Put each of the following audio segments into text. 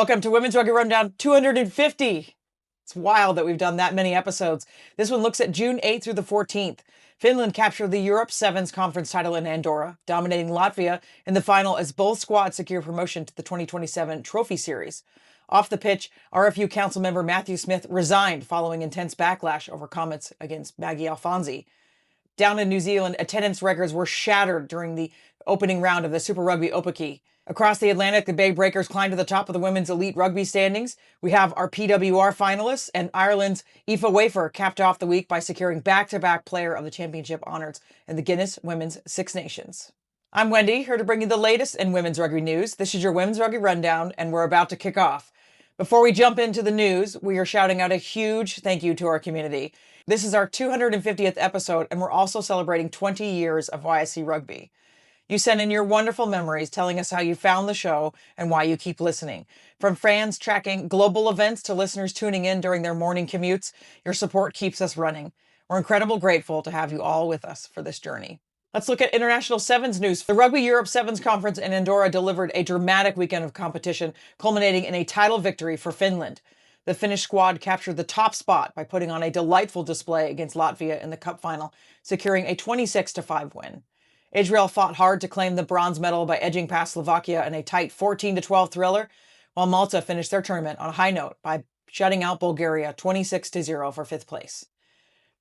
Welcome to Women's Rugby Rundown 250. It's wild that we've done that many episodes. This one looks at June 8th through the 14th. Finland captured the Europe Sevens conference title in Andorra, dominating Latvia in the final as both squads secure promotion to the 2027 Trophy Series. Off the pitch, RFU council member Matthew Smith resigned following intense backlash over comments against Maggie Alfonsi. Down in New Zealand, attendance records were shattered during the opening round of the Super Rugby Opaki. Across the Atlantic, the Bay Breakers climbed to the top of the women's elite rugby standings. We have our PWR finalists, and Ireland's Aoife Wafer capped off the week by securing back-to-back player of the championship honors in the Guinness Women's Six Nations. I'm Wendy, here to bring you the latest in women's rugby news. This is your Women's Rugby Rundown, and we're about to kick off. Before we jump into the news, we are shouting out a huge thank you to our community. This is our 250th episode, and we're also celebrating 20 years of YSC Rugby. You send in your wonderful memories telling us how you found the show and why you keep listening. From fans tracking global events to listeners tuning in during their morning commutes, your support keeps us running. We're incredibly grateful to have you all with us for this journey. Let's look at international sevens news. The Rugby Europe Sevens Conference in Andorra delivered a dramatic weekend of competition, culminating in a title victory for Finland. The Finnish squad captured the top spot by putting on a delightful display against Latvia in the cup final, securing a 26-5 win. Israel fought hard to claim the bronze medal by edging past Slovakia in a tight 14-12 thriller, while Malta finished their tournament on a high note by shutting out Bulgaria 26-0 for fifth place.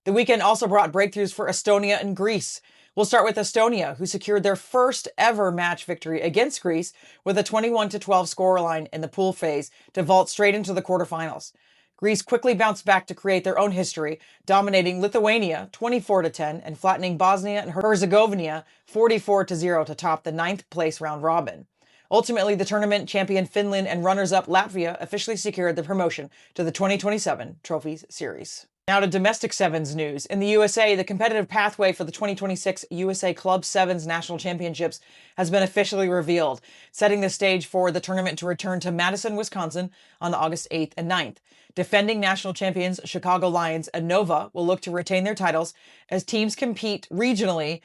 The weekend also brought breakthroughs for Estonia and Greece. We'll start with Estonia, who secured their first ever match victory against Greece with a 21-12 scoreline in the pool phase to vault straight into the quarterfinals. Greece quickly bounced back to create their own history, dominating Lithuania 24-10 and flattening Bosnia and Herzegovina 44-0 to top the 9th place round robin. Ultimately, the tournament champion Finland and runners-up Latvia officially secured the promotion to the 2027 Trophy Series. Now to domestic sevens news. In the USA, the competitive pathway for the 2026 USA Club Sevens National Championships has been officially revealed, setting the stage for the tournament to return to Madison, Wisconsin on August 8th and 9th. Defending national champions Chicago Lions and Nova will look to retain their titles as teams compete regionally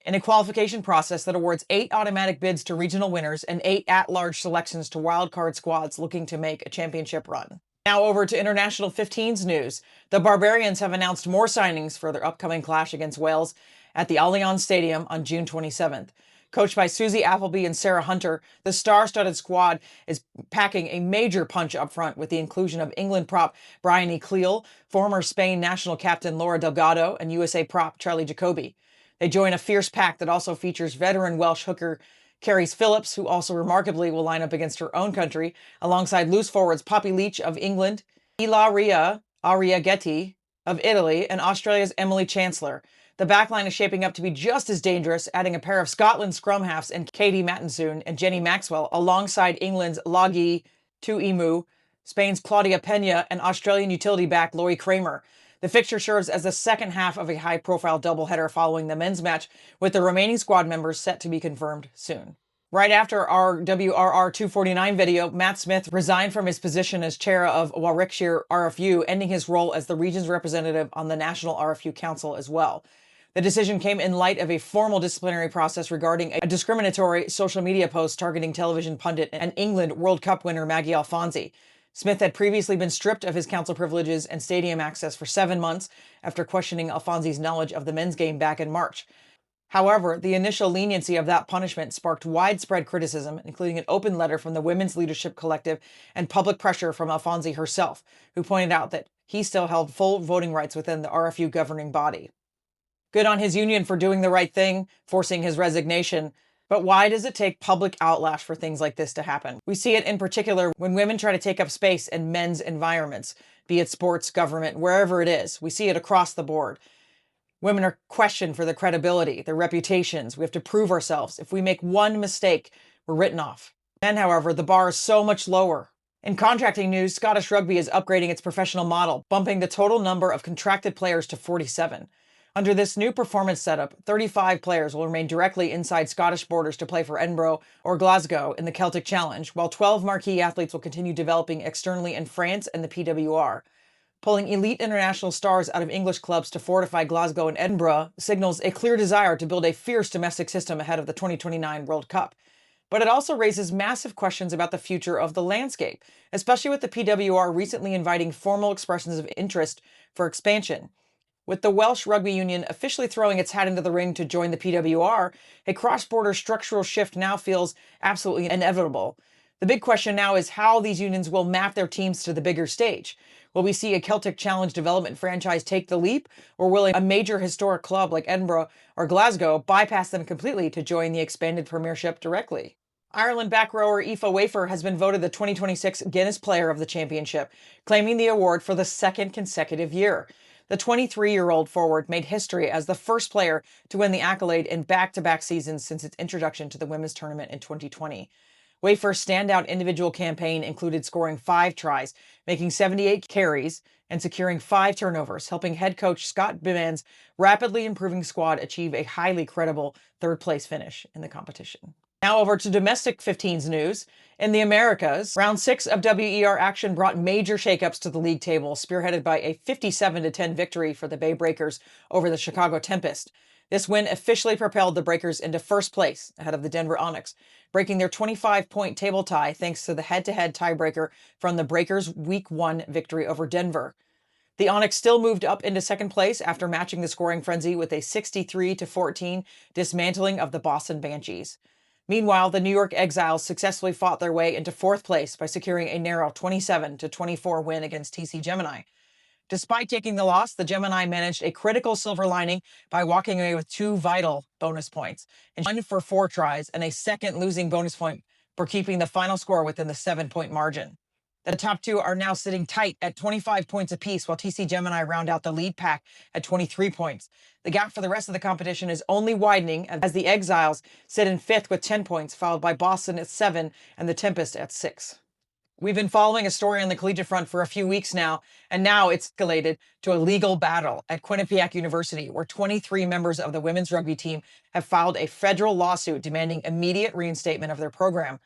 in a qualification process that awards 8 automatic bids to regional winners and 8 at-large selections to wildcard squads looking to make a championship run. Now over to international 15s news. The Barbarians have announced more signings for their upcoming clash against Wales at the Allianz Stadium on June 27th. Coached by Susie Appleby and Sarah Hunter, the star-studded squad is packing a major punch up front with the inclusion of England prop Brian E. Cleal, former Spain national captain Laura Delgado, and USA prop Charlie Jacoby. They join a fierce pack that also features veteran Welsh hooker Carys Phillips, who also remarkably will line up against her own country, alongside loose forwards Poppy Leach of England, Ilaria Arriaghetti of Italy, and Australia's Emily Chancellor. The backline is shaping up to be just as dangerous, adding a pair of Scotland scrum halves in Katie Mattinsoon and Jenny Maxwell, alongside England's Lagi Tuimu, Spain's Claudia Pena, and Australian utility back Laurie Kramer. The fixture serves as the second half of a high-profile doubleheader following the men's match, with the remaining squad members set to be confirmed soon. Right after our WRR 249 video, Matt Smith resigned from his position as chair of Warwickshire RFU, ending his role as the region's representative on the National RFU Council as well. The decision came in light of a formal disciplinary process regarding a discriminatory social media post targeting television pundit and England World Cup winner Maggie Alfonsi. Smith had previously been stripped of his council privileges and stadium access for 7 months after questioning Alfonsi's knowledge of the men's game back in March. However, the initial leniency of that punishment sparked widespread criticism, including an open letter from the Women's Leadership Collective and public pressure from Alfonsi herself, who pointed out that he still held full voting rights within the RFU governing body. Good on his union for doing the right thing, forcing his resignation. But why does it take public outlash for things like this to happen? We see it in particular when women try to take up space in men's environments, be it sports, government, wherever it is. We see it across the board. Women are questioned for their credibility, their reputations. We have to prove ourselves. If we make one mistake, we're written off. Men, however, the bar is so much lower. In contracting news, Scottish Rugby is upgrading its professional model, bumping the total number of contracted players to 47. Under this new performance setup, 35 players will remain directly inside Scottish borders to play for Edinburgh or Glasgow in the Celtic Challenge, while 12 marquee athletes will continue developing externally in France and the PWR. Pulling elite international stars out of English clubs to fortify Glasgow and Edinburgh signals a clear desire to build a fierce domestic system ahead of the 2029 World Cup. But it also raises massive questions about the future of the landscape, especially with the PWR recently inviting formal expressions of interest for expansion. With the Welsh Rugby Union officially throwing its hat into the ring to join the PWR, a cross-border structural shift now feels absolutely inevitable. The big question now is how these unions will map their teams to the bigger stage. Will we see a Celtic Challenge development franchise take the leap, or will a major historic club like Edinburgh or Glasgow bypass them completely to join the expanded Premiership directly? Ireland back rower Aoife Wafer has been voted the 2026 Guinness Player of the Championship, claiming the award for the second consecutive year. The 23-year-old forward made history as the first player to win the accolade in back-to-back seasons since its introduction to the women's tournament in 2020. Wafer's standout individual campaign included scoring 5 tries, making 78 carries, and securing 5 turnovers, helping head coach Scott Biman's rapidly improving squad achieve a highly credible third-place finish in the competition. Now over to domestic 15s news. In the Americas, round 6 of WER action brought major shakeups to the league table, spearheaded by a 57-10 victory for the Bay Breakers over the Chicago Tempest. This win officially propelled the Breakers into first place ahead of the Denver Onyx, breaking their 25-point table tie thanks to the head-to-head tiebreaker from the Breakers' Week 1 victory over Denver. The Onyx still moved up into second place after matching the scoring frenzy with a 63-14 dismantling of the Boston Banshees. Meanwhile, the New York Exiles successfully fought their way into fourth place by securing a narrow 27-24 win against TC Gemini. Despite taking the loss, the Gemini managed a critical silver lining by walking away with 2 vital bonus points, and 1 for 4 tries and a second losing bonus point for keeping the final score within the 7-point margin. The top 2 are now sitting tight at 25 points apiece, while TC Gemini round out the lead pack at 23 points. The gap for the rest of the competition is only widening as the Exiles sit in 5th with 10 points, followed by Boston at 7 and the Tempest at 6. We've been following a story on the collegiate front for a few weeks now, and now it's escalated to a legal battle at Quinnipiac University, where 23 members of the women's rugby team have filed a federal lawsuit demanding immediate reinstatement of their program.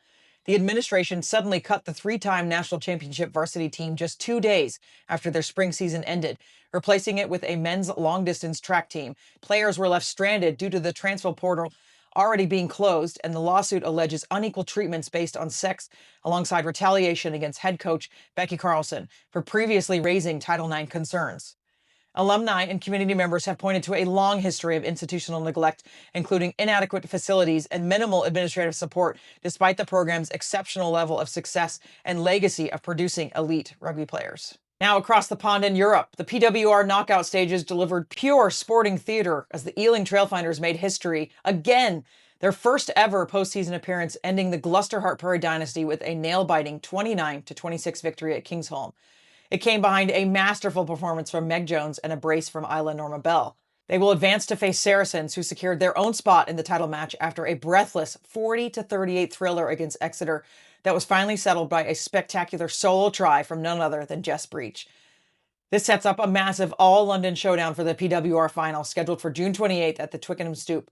The administration suddenly cut the 3-time national championship varsity team just 2 days after their spring season ended, replacing it with a men's long-distance track team. Players were left stranded due to the transfer portal already being closed, and the lawsuit alleges unequal treatments based on sex, alongside retaliation against head coach Becky Carlson for previously raising Title IX concerns. Alumni and community members have pointed to a long history of institutional neglect, including inadequate facilities and minimal administrative support, despite the program's exceptional level of success and legacy of producing elite rugby players. Now across the pond in Europe, the PWR knockout stages delivered pure sporting theater as the Ealing Trailfinders made history again, their first ever postseason appearance, ending the Gloucester Hartpury dynasty with a nail-biting 29-26 victory at Kingsholm. It came behind a masterful performance from Meg Jones and a brace from Isla Norma Bell. They will advance to face Saracens, who secured their own spot in the title match after a breathless 40-38 thriller against Exeter that was finally settled by a spectacular solo try from none other than Jess Breach. This sets up a massive all-London showdown for the PWR final, scheduled for June 28th at the Twickenham Stoop.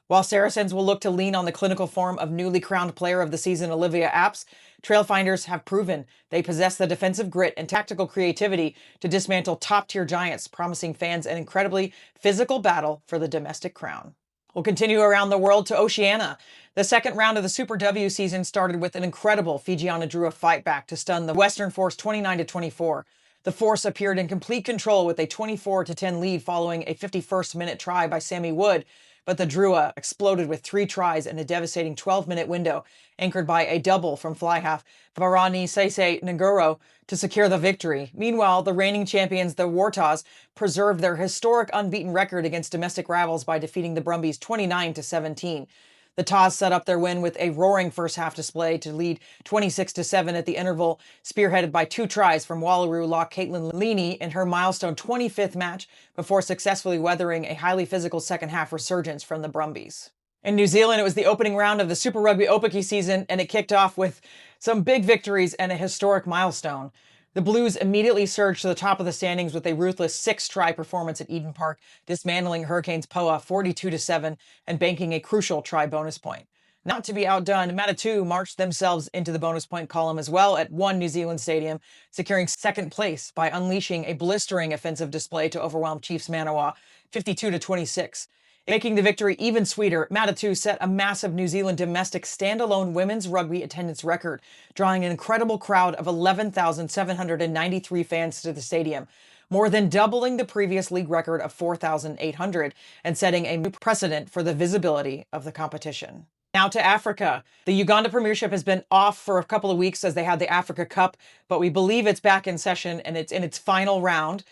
While Saracens will look to lean on the clinical form of newly crowned player of the season Olivia Apps, Trailfinders have proven they possess the defensive grit and tactical creativity to dismantle top-tier giants, promising fans an incredibly physical battle for the domestic crown. We'll continue around the world to Oceania. The second round of the Super W season started with an incredible Fijiana Drua fight back to stun the Western Force 29-24. The Force appeared in complete control with a 24-10 lead following a 51st-minute try by Sammy Wood, but the Drua exploded with 3 tries in a devastating 12-minute window, anchored by a double from fly half Varani Sese Nguro to secure the victory. Meanwhile, the reigning champions, the Wartas, preserved their historic unbeaten record against domestic rivals by defeating the Brumbies 29-17. The Taz set up their win with a roaring first half display to lead 26-7 at the interval, spearheaded by 2 tries from Wallaroo lock Caitlin Leaney in her milestone 25th match before successfully weathering a highly physical second half resurgence from the Brumbies. In New Zealand, it was the opening round of the Super Rugby Aupiki season, and it kicked off with some big victories and a historic milestone. The Blues immediately surged to the top of the standings with a ruthless 6-try performance at Eden Park, dismantling Hurricanes Poa 42-7 and banking a crucial try bonus point. Not to be outdone, Matatu marched themselves into the bonus point column as well at One New Zealand Stadium, securing second place by unleashing a blistering offensive display to overwhelm Chiefs Manawa 52-26. Making the victory even sweeter, Matatu set a massive New Zealand domestic standalone women's rugby attendance record, drawing an incredible crowd of 11,793 fans to the stadium, more than doubling the previous league record of 4,800 and setting a new precedent for the visibility of the competition. Now to Africa. The Uganda Premiership has been off for a couple of weeks as they had the Africa Cup, but we believe it's back in session and it's in its final round.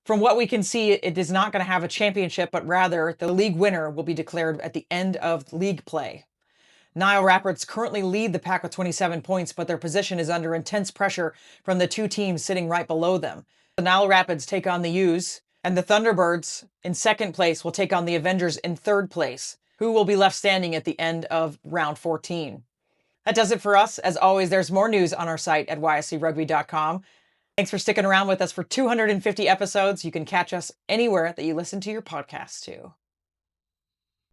From what we can see, it is not going to have a championship, but rather the league winner will be declared at the end of league play. Nile Rapids currently lead the pack with 27 points, but their position is under intense pressure from the two teams sitting right below them. The Nile Rapids take on the U's, and the Thunderbirds in second place will take on the Avengers in third place, who will be left standing at the end of round 14. That does it for us. As always, there's more news on our site at yscrugby.com. Thanks for sticking around with us for 250 episodes. You can catch us anywhere that you listen to your podcasts to.